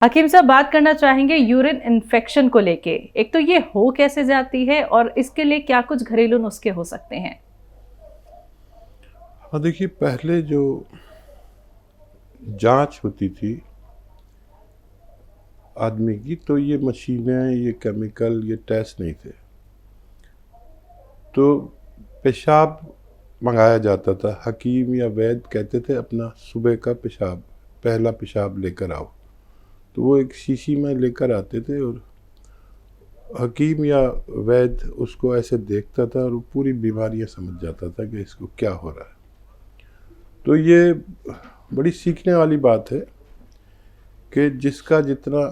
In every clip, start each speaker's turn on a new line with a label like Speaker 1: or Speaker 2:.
Speaker 1: हकीम साहब, बात करना चाहेंगे यूरिन इन्फेक्शन को लेके। एक तो ये हो कैसे जाती है और इसके लिए क्या कुछ घरेलू नुस्खे हो सकते हैं?
Speaker 2: हाँ, देखिए, पहले जो जांच होती थी आदमी की, तो ये मशीनें, ये केमिकल, ये टेस्ट नहीं थे। तो पेशाब मंगाया जाता था। हकीम या वैद्य कहते थे अपना सुबह का पेशाब, पहला पेशाब लेकर आओ। तो वो एक शीशी में लेकर आते थे और हकीम या वैद्य उसको ऐसे देखता था और वो पूरी बीमारियां समझ जाता था कि इसको क्या हो रहा है। तो ये बड़ी सीखने वाली बात है कि जिसका जितना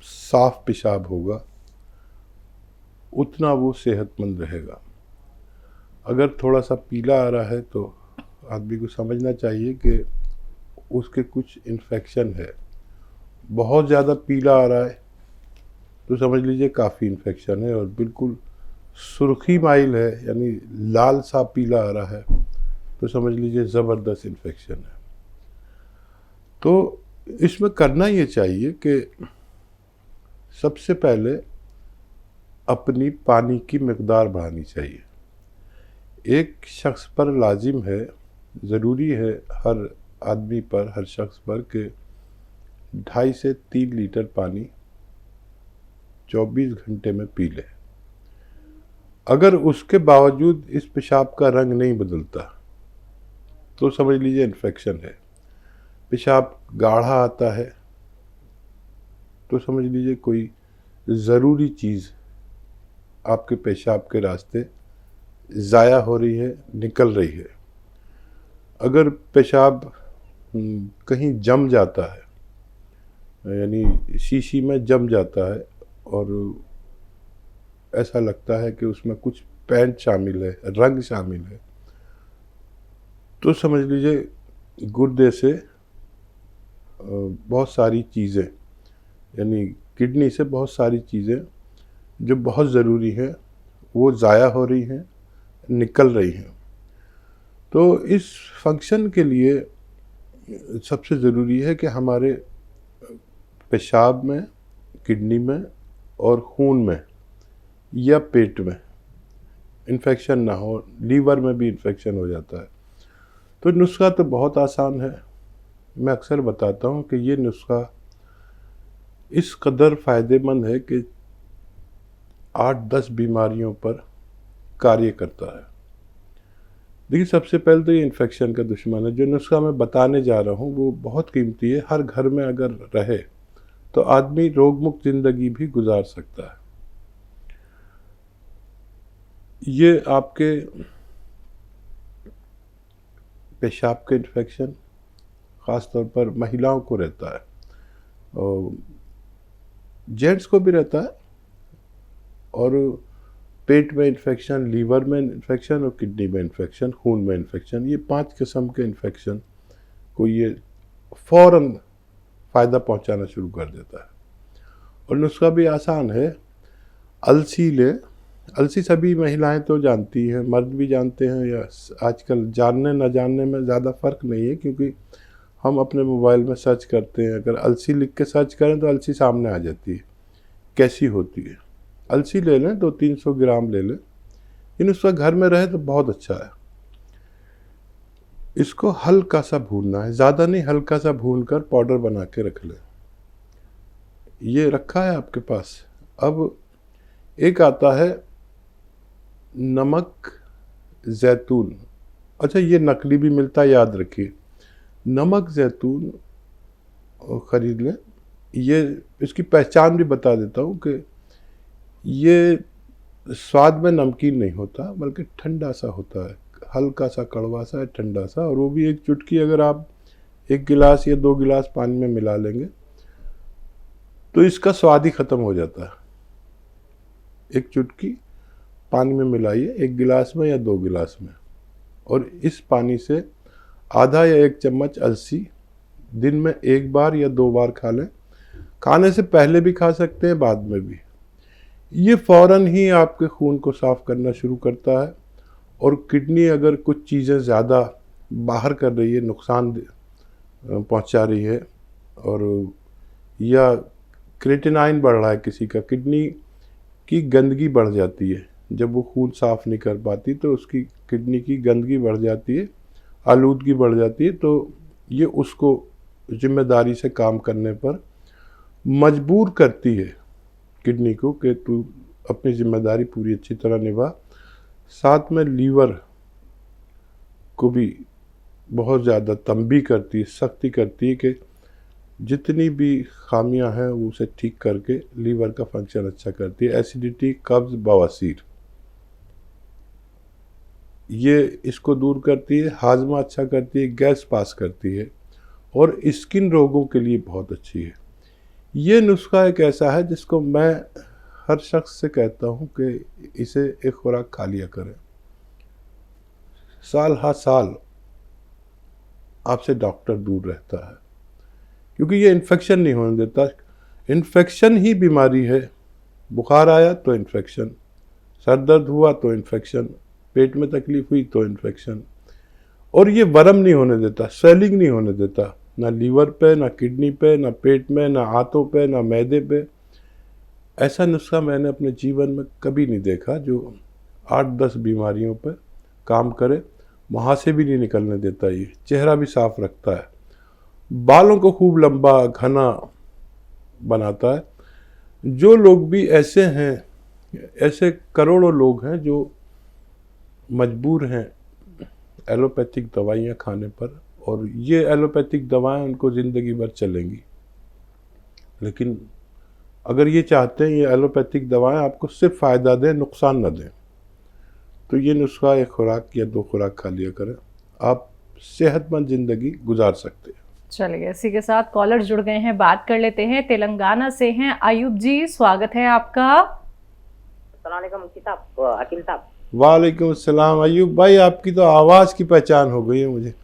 Speaker 2: साफ पेशाब होगा उतना वो सेहतमंद रहेगा। अगर थोड़ा सा पीला आ रहा है तो आदमी को समझना चाहिए कि उसके कुछ इन्फेक्शन है। बहुत ज़्यादा पीला आ रहा है तो समझ लीजिए काफ़ी इन्फेक्शन है, और बिल्कुल सुर्खी माइल है यानी लाल सा पीला आ रहा है तो समझ लीजिए ज़बरदस्त इन्फेक्शन है। तो इसमें करना ये चाहिए कि सबसे पहले अपनी पानी की मिकदार बढ़ानी चाहिए। एक शख्स पर लाजिम है, ज़रूरी है हर आदमी पर, हर शख्स पर कि 2.5 से 3 लीटर पानी 24 घंटे में पी ले। अगर उसके बावजूद इस पेशाब का रंग नहीं बदलता तो समझ लीजिए इन्फेक्शन है। पेशाब गाढ़ा आता है तो समझ लीजिए कोई ज़रूरी चीज़ आपके पेशाब के रास्ते ज़ाया हो रही है, निकल रही है। अगर पेशाब कहीं जम जाता है, यानी शीशी में जम जाता है और ऐसा लगता है कि उसमें कुछ पेंट शामिल है, रंग शामिल है, तो समझ लीजिए गुर्दे से बहुत सारी चीज़ें, यानी किडनी से बहुत सारी चीज़ें जो बहुत ज़रूरी हैं वो ज़ाया हो रही हैं, निकल रही हैं। तो इस फंक्शन के लिए सबसे ज़रूरी है कि हमारे पेशाब में, किडनी में और खून में या पेट में इन्फेक्शन ना हो। लीवर में भी इन्फेक्शन हो जाता है। तो नुस्खा तो बहुत आसान है। मैं अक्सर बताता हूँ कि ये नुस्खा इस कदर फ़ायदेमंद है कि 8-10 बीमारियों पर कार्य करता है। देखिए, सबसे पहले तो ये इन्फेक्शन का दुश्मन है। जो नुस्खा मैं बताने जा रहा हूँ वो बहुत कीमती है। हर घर में अगर रहे तो आदमी रोग मुक्त ज़िंदगी भी गुजार सकता है। ये आपके पेशाब के इन्फेक्शन ख़ास तौर पर महिलाओं को रहता है, और जेंट्स को भी रहता है। और पेट में इन्फेक्शन, लीवर में इन्फेक्शन और किडनी में इन्फेक्शन, खून में इन्फेक्शन, ये 5 किस्म के इन्फेक्शन को ये फ़ौरन फ़ायदा पहुंचाना शुरू कर देता है। और नुस्खा भी आसान है। अलसी ले। अलसी सभी महिलाएं तो जानती हैं, मर्द भी जानते हैं, या आजकल जानने न जानने में ज़्यादा फ़र्क नहीं है, क्योंकि हम अपने मोबाइल में सर्च करते हैं। अगर अलसी लिख के सर्च करें तो अलसी सामने आ जाती है कैसी होती है। अलसी ले लें, 200-300 ग्राम ले लें। इन उसका घर में रहे तो बहुत अच्छा है। इसको हल्का सा भूनना है, ज़्यादा नहीं, हल्का सा भून कर पाउडर बना के रख लें। ये रखा है आपके पास। अब एक आता है नमक जैतून। अच्छा, ये नकली भी मिलता है, याद रखिए। नमक जैतून ख़रीद लें। ये इसकी पहचान भी बता देता हूँ कि ये स्वाद में नमकीन नहीं होता, बल्कि ठंडा सा होता है, हल्का सा कड़वा सा है, ठंडा सा। और वो भी एक चुटकी अगर आप 1 गिलास या 2 गिलास पानी में मिला लेंगे तो इसका स्वाद ही ख़त्म हो जाता है। एक चुटकी पानी में मिलाइए, 1 गिलास में या 2 गिलास में, और इस पानी से आधा या 1 चम्मच अलसी दिन में 1 बार या 2 बार खा लें। खाने से पहले भी खा सकते हैं, बाद में भी। ये फ़ौरन ही आपके खून को साफ़ करना शुरू करता है। और किडनी अगर कुछ चीज़ें ज़्यादा बाहर कर रही है, नुकसान पहुंचा रही है, और या क्रिएटिनाइन बढ़ रहा है किसी का, किडनी की गंदगी बढ़ जाती है, जब वो खून साफ नहीं कर पाती तो उसकी किडनी की गंदगी बढ़ जाती है, आलूदगी बढ़ जाती है, तो ये उसको जिम्मेदारी से काम करने पर मजबूर करती है किडनी को कि तू अपनी जिम्मेदारी पूरी अच्छी तरह निभा। साथ में लीवर को भी बहुत ज़्यादा तंबी करती है, सख्ती करती है कि जितनी भी खामियां हैं वो उसे ठीक करके लीवर का फंक्शन अच्छा करती है। एसिडिटी, कब्ज़, बवासीर, ये इसको दूर करती है, हाजमा अच्छा करती है, गैस पास करती है और स्किन रोगों के लिए बहुत अच्छी है। ये नुस्खा एक ऐसा है जिसको मैं हर शख्स से कहता हूँ कि इसे एक खुराक खा लिया करें। साल हर साल आपसे डॉक्टर दूर रहता है, क्योंकि ये इन्फेक्शन नहीं होने देता। इन्फेक्शन ही बीमारी है। बुखार आया तो इन्फेक्शन, सर दर्द हुआ तो इन्फेक्शन, पेट में तकलीफ हुई तो इन्फेक्शन, और ये वर्म नहीं होने देता, स्वेलिंग नहीं होने देता, ना लीवर पे, ना किडनी पे, ना पेट में, ना हाथों पे, ना मैदे पे। ऐसा नुस्खा मैंने अपने जीवन में कभी नहीं देखा जो 8-10 बीमारियों पे काम करे। वहाँ से भी नहीं निकलने देता, ये चेहरा भी साफ रखता है, बालों को खूब लंबा घना बनाता है। जो लोग भी ऐसे हैं, ऐसे करोड़ों लोग हैं जो मजबूर हैं एलोपैथिक दवाइयाँ खाने पर, और ये एलोपैथिक दवाएं उनको ज़िंदगी भर चलेंगी। लेकिन अगर ये चाहते हैं ये एलोपैथिक दवाएं आपको सिर्फ फ़ायदा दें, नुकसान न दें, तो ये नुस्खा एक खुराक या 2 खुराक खा लिया करें, आप सेहतमंद ज़िंदगी गुजार सकते हैं।
Speaker 1: चलिए, इसी के साथ कॉलर जुड़ गए हैं, बात कर लेते हैं। तेलंगाना से हैं अयूब जी, स्वागत है आपका।
Speaker 3: अस्सलाम वालेकुम मुफ्ती साहब, हकीम साहब।
Speaker 2: वालेकुम अस्सलाम। अयूब भाई, आपकी तो आवाज़ की पहचान हो गई है मुझे।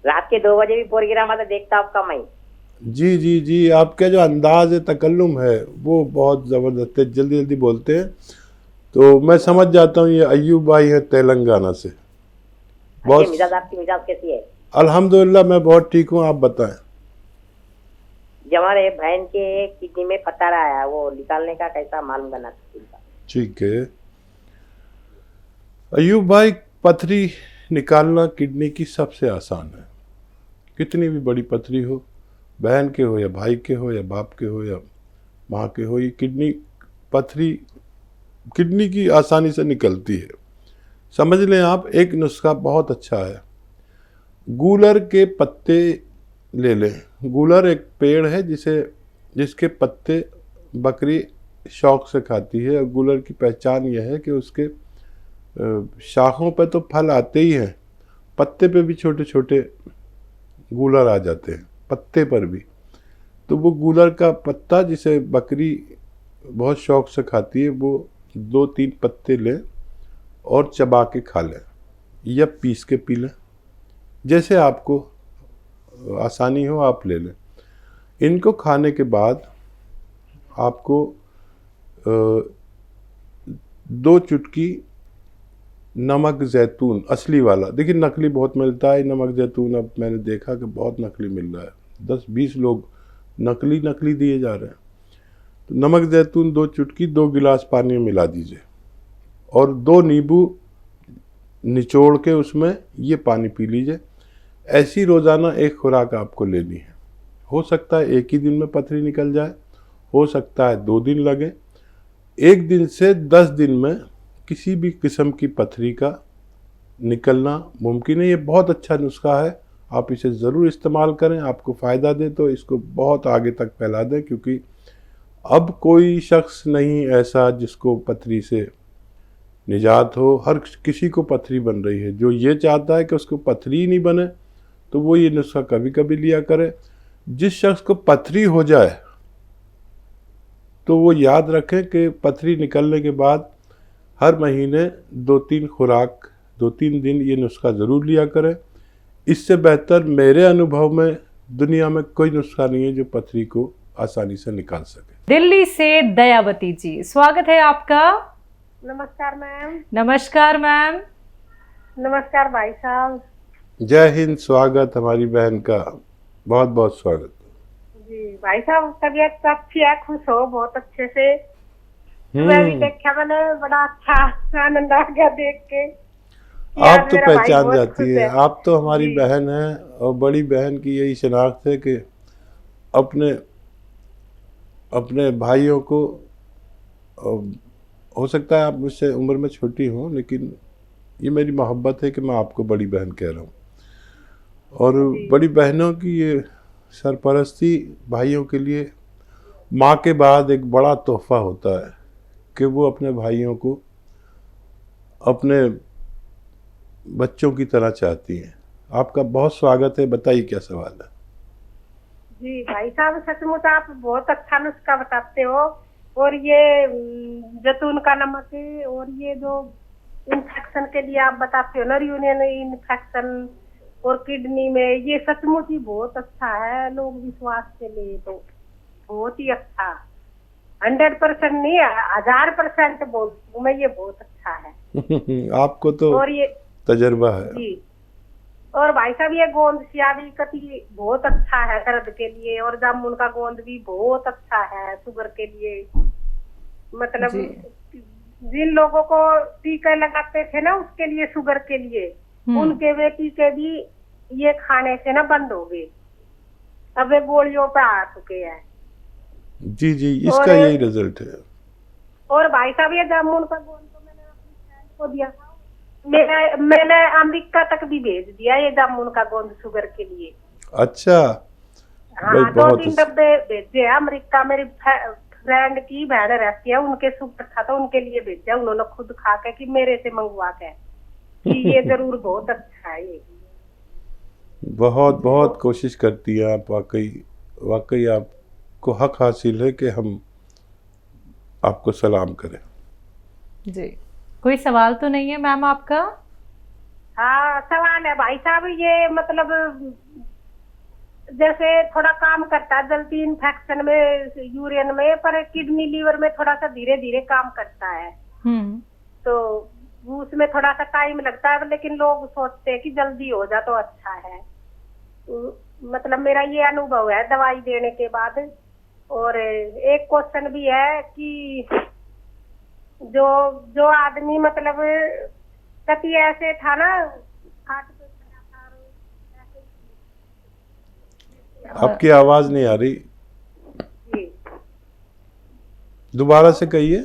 Speaker 3: रात के 2 बजे भी प्रोग्राम आता देखता आपका मैं।
Speaker 2: जी जी जी, आपका जो अंदाज़ तकल्लुम है वो बहुत ज़बरदस्त है, जल्दी जल्दी बोलते हैं, तो मैं समझ जाता हूँ ये अयूब भाई है तेलंगाना से। बहुत
Speaker 3: मिजाज, आपकी मिजाज कैसी है?
Speaker 2: अल्हम्दुलिल्लाह मैं बहुत ठीक हूँ, आप बताएं।
Speaker 3: जो हमारे बहन के किडनी में पत्थर आया, वो निकालने का कैसा मालूम करना था।
Speaker 2: ठीक है अयूब भाई, पथरी निकालना किडनी की सबसे आसान है। कितनी भी बड़ी पथरी हो, बहन के हो या भाई के हो या बाप के हो या माँ के हो, ये पथरी किडनी की आसानी से निकलती है। समझ लें आप, एक नुस्खा बहुत अच्छा है। गूलर के पत्ते ले लें। गूलर एक पेड़ है जिसके पत्ते बकरी शौक से खाती है, और गूलर की पहचान यह है कि उसके शाखों पे तो फल आते ही हैं, पत्ते पे भी छोटे छोटे गूलर आ जाते हैं, पत्ते पर भी। तो वो गूलर का पत्ता जिसे बकरी बहुत शौक से खाती है, वो 2-3 पत्ते लें और चबा के खा लें या पीस के पी लें, जैसे आपको आसानी हो आप ले लें। इनको खाने के बाद आपको 2 चुटकी नमक जैतून असली वाला, देखिए नकली बहुत मिलता है नमक जैतून, अब मैंने देखा कि बहुत नकली मिल रहा है, 10-20 लोग नकली दिए जा रहे हैं। तो नमक जैतून 2 चुटकी 2 गिलास पानी में मिला दीजिए, और 2 नींबू निचोड़ के उसमें ये पानी पी लीजिए। ऐसी रोज़ाना एक खुराक आपको लेनी है। हो सकता है एक ही दिन में पथरी निकल जाए, हो सकता है 2 दिन लगे, 1 दिन से 10 दिन में किसी भी किस्म की पथरी का निकलना मुमकिन है। ये बहुत अच्छा नुस्खा है, आप इसे ज़रूर इस्तेमाल करें, आपको फ़ायदा दे तो इसको बहुत आगे तक फैला दें, क्योंकि अब कोई शख्स नहीं ऐसा जिसको पथरी से निजात हो। हर किसी को पथरी बन रही है। जो ये चाहता है कि उसको पथरी नहीं बने, तो वो ये नुस्खा कभी कभी लिया करे। जिस शख्स को पथरी हो जाए तो वो याद रखें कि पथरी निकलने के बाद हर महीने 2-3 खुराक 2-3 दिन ये नुस्खा ज़रूर लिया करें। इससे बेहतर मेरे अनुभव में दुनिया में कोई नुस्खा नहीं है जो पथरी को आसानी से निकाल सके।
Speaker 1: दिल्ली से दयावती जी, स्वागत है आपका।
Speaker 4: नमस्कार मैम।
Speaker 1: नमस्कार मैम।
Speaker 4: नमस्कार भाई साहब।
Speaker 2: जय हिंद, स्वागत हमारी बहन का, बहुत बहुत स्वागत।
Speaker 4: जी भाई साहब, तबीयत तो अच्छी है, खुश हो बहुत अच्छे से। मैं भी देखा, मैंने बड़ा अच्छा आनंद आ गया देख के।
Speaker 2: आप तो
Speaker 4: मेरा भाई
Speaker 2: पहचान
Speaker 4: बहुत
Speaker 2: जाती
Speaker 4: खुश
Speaker 2: है,
Speaker 4: है।
Speaker 2: आप तो हमारी
Speaker 4: जी
Speaker 2: बहन है, और बड़ी बहन की यही शनाख्त है कि अपने अपने भाइयों को, हो सकता है आप मुझसे उम्र में छोटी हो, लेकिन ये मेरी मोहब्बत है कि मैं आपको बड़ी बहन कह रहा हूँ। और
Speaker 4: जी
Speaker 2: बड़ी बहनों की ये सरपरस्ती भाइयों के लिए माँ के बाद एक बड़ा तोहफा होता है कि वो अपने भाइयों को अपने बच्चों की तरह चाहती हैं। आपका बहुत स्वागत है, बताइए क्या सवाल है।
Speaker 4: जी भाई साहब, सचमुच आप बहुत अच्छा नुस्खा बताते हो। और ये जैतून का नमक है, और ये जो इन्फेक्शन के लिए आप बताते हो ना, यूरिन इन्फेक्शन और किडनी में, ये सचमुच ही बहुत अच्छा है। लोग विश्वास से ले तो बहुत ही अच्छा, 100% नहीं, 1000% बोलती हूँ मैं, ये बहुत अच्छा है।
Speaker 2: आपको तो
Speaker 4: और ये
Speaker 2: तजर्बा है।
Speaker 4: जी, और भाई साहब ये गोंद सिया भी कति बहुत अच्छा है दर्द के लिए, और जामुन का गोंद भी बहुत अच्छा है शुगर के लिए। मतलब
Speaker 1: जी।
Speaker 4: जिन लोगों को टीके लगाते थे ना उसके लिए, शुगर के लिए, उनके वे टीके भी ये खाने से ना बंद हो गए। अब वे गोलियों पे आ चुके हैं।
Speaker 2: जी जी, इसका
Speaker 4: और
Speaker 2: यही रिजल्ट है।
Speaker 4: और भाई साहब ये जामुन का गोंद तो मैंने अपनी फ्रेंड को दिया था। मैंने अमेरिका तक भी भेज दिया ये जामुन का गोंद शुगर के लिए।
Speaker 2: अच्छा,
Speaker 4: हाँ,
Speaker 2: भाई
Speaker 4: 2-3
Speaker 2: अच्छा।
Speaker 4: डब्बे भेजे हैं अमेरिका। मेरी फ्रेंड की बहन रहती है, उनके शुगर था तो उनके लिए भेजा उन्होंने, खुद खा के कि मेरे से मंगवा के कि ये जरूर बहुत अच्छा है ये।
Speaker 2: बहुत बहुत कोशिश करती है आप, वाकई वाकई आपको हक हासिल है कि हम आपको सलाम करें।
Speaker 1: जी, कोई सवाल तो नहीं है मैम आपका?
Speaker 4: हाँ सवाल है भाई साहब, ये मतलब जैसे थोड़ा काम करता है जल्दी इन्फेक्शन में, यूरिन में, पर किडनी लीवर में थोड़ा सा धीरे धीरे काम करता है। तो उसमें थोड़ा सा टाइम लगता है, लेकिन लोग सोचते हैं कि जल्दी हो जा तो अच्छा है। मतलब मेरा ये अनुभव है दवाई देने के बाद। और एक क्वेश्चन भी है कि जो जो आदमी मतलब कभी ऐसे था ना, हार्ट पे चला था,
Speaker 2: आपकी आवाज नहीं आ रही,
Speaker 4: जी
Speaker 2: दोबारा से कहिए।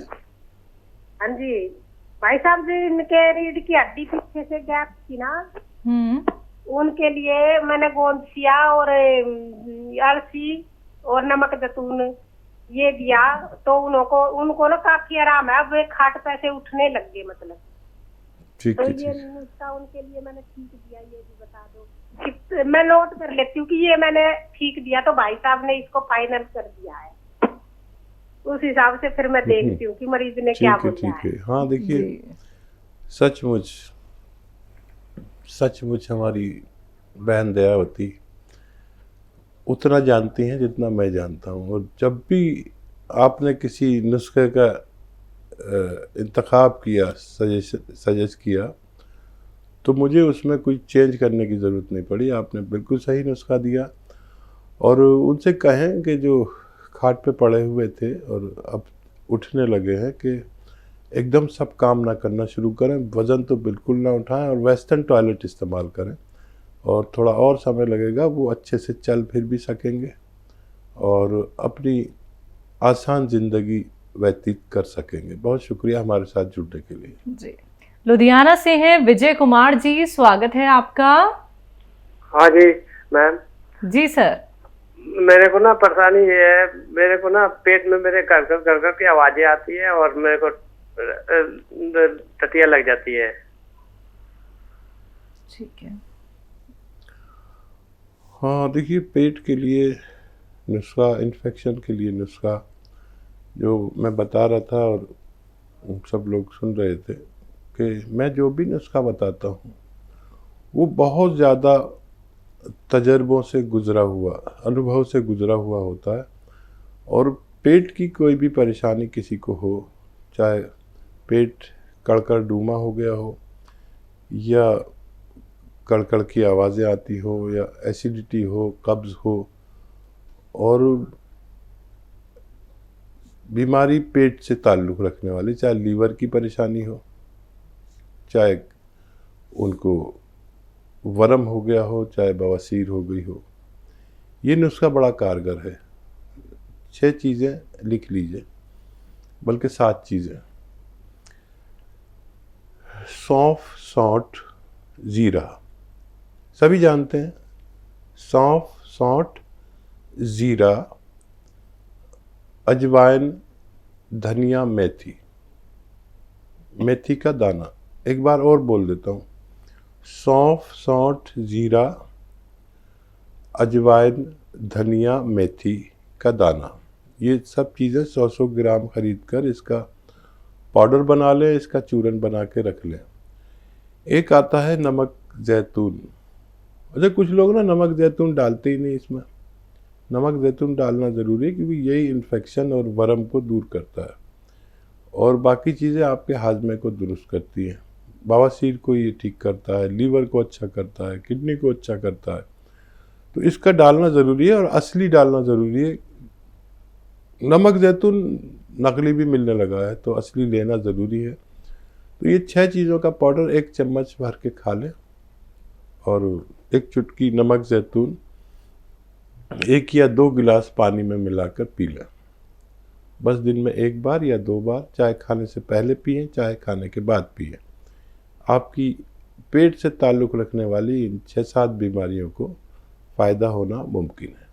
Speaker 4: हाँ जी भाई साहब जी, इनके रीढ़ की हड्डी पीछे से गैप थी ना, उनके लिए मैंने गोंदसिया और अलसी और नमक जैतून ये दिया, तो उनको ना काफी आराम है। अब वे खाट पे से उठने लग गए मतलब।
Speaker 2: ठीक
Speaker 4: तो
Speaker 2: है,
Speaker 4: ये
Speaker 2: ठीक।
Speaker 4: नुस्खा उनके लिए मैंने ठीक दिया, ये भी बता दो। मैं नोट कर लेती हूँ कि ये मैंने ठीक दिया, तो भाई साहब ने इसको फाइनल कर दिया है। उस हिसाब से फिर मैं देखती हूँ कि मरीज ने क्या
Speaker 2: ठीक है,
Speaker 4: बोला
Speaker 2: ठीक
Speaker 4: है।
Speaker 2: है। हाँ देखिए, सचमुच सचमुच हमारी बहन दयावती उतना जानती हैं जितना मैं जानता हूँ। और जब भी आपने किसी नुस्खे का इंतखाब किया, सजेस्ट किया, तो मुझे उसमें कोई चेंज करने की ज़रूरत नहीं पड़ी। आपने बिल्कुल सही नुस्खा दिया। और उनसे कहें कि जो खाट पे पड़े हुए थे और अब उठने लगे हैं, कि एकदम सब काम ना करना शुरू करें, वज़न तो बिल्कुल ना उठाएं, और वेस्टर्न टॉयलेट इस्तेमाल करें। और थोड़ा और समय लगेगा, वो अच्छे से चल फिर भी सकेंगे और अपनी आसान ज़िंदगी व्यतीत कर सकेंगे। बहुत शुक्रिया हमारे साथ जुड़ने के लिए।
Speaker 1: जी, लुधियाना से हैं विजय कुमार जी, स्वागत है आपका।
Speaker 5: हाँ जी मैम।
Speaker 1: जी सर।
Speaker 5: मेरे को ना परेशानी ये है, मेरे को ना पेट में मेरे कर की आवाजें आती है, और मेरे को टटिया लग जाती है।
Speaker 1: ठीक है।
Speaker 2: हाँ देखिए, पेट के लिए नुस्खा, इन्फेक्शन के लिए नुस्खा जो मैं बता रहा था और सब लोग सुन रहे थे, कि मैं जो भी नुस्खा बताता हूँ वो बहुत ज़्यादा तजर्बों से गुज़रा हुआ, अनुभव से गुज़रा हुआ होता है। और पेट की कोई भी परेशानी किसी को हो, चाहे पेट कड़कड़ डूमा हो गया हो, या कड़कड़ की आवाज़ें आती हो, या एसिडिटी हो, कब्ज़ हो, और बीमारी पेट से ताल्लुक़ रखने वाली, चाहे लीवर की परेशानी हो, चाहे उनको वर्म हो गया हो, चाहे बवासीर हो गई हो, ये नुस्खा बड़ा कारगर है। 6 चीज़ें लिख लीजिए, बल्कि 7 चीज़ें। सौंफ, सौंठ, ज़ीरा, सभी जानते हैं। सौंफ, सौंठ, ज़ीरा, अजवाइन, धनिया, मेथी, मेथी का दाना। एक बार और बोल देता हूँ, सौंफ, सौंठ, ज़ीरा, अजवाइन, धनिया, मेथी का दाना, ये सब चीज़ें 100-100 ग्राम खरीद कर इसका पाउडर बना लें, इसका चूरन बना के रख लें। एक आता है नमक जैतून। अच्छा, कुछ लोग ना नमक जैतून डालते ही नहीं इसमें। नमक जैतून डालना ज़रूरी है, क्योंकि यही इन्फेक्शन और वर्म को दूर करता है और बाकी चीज़ें आपके हाजमे को दुरुस्त करती हैं। बवासीर को ये ठीक करता है, लीवर को अच्छा करता है, किडनी को अच्छा करता है। तो इसका डालना ज़रूरी है और असली डालना ज़रूरी है। नमक जैतून नकली भी मिलने लगा है, तो असली लेना ज़रूरी है। तो ये 6 चीज़ों का पाउडर 1 चम्मच भर के खा लें और 1 चुटकी नमक जैतून 1 या 2 गिलास पानी में मिलाकर पी लें। बस दिन में 1 बार या 2 बार, चाहे खाने से पहले पिएं, चाहे खाने के बाद पिएं। आपकी पेट से ताल्लुक़ रखने वाली इन 6-7 बीमारियों को फ़ायदा होना मुमकिन है।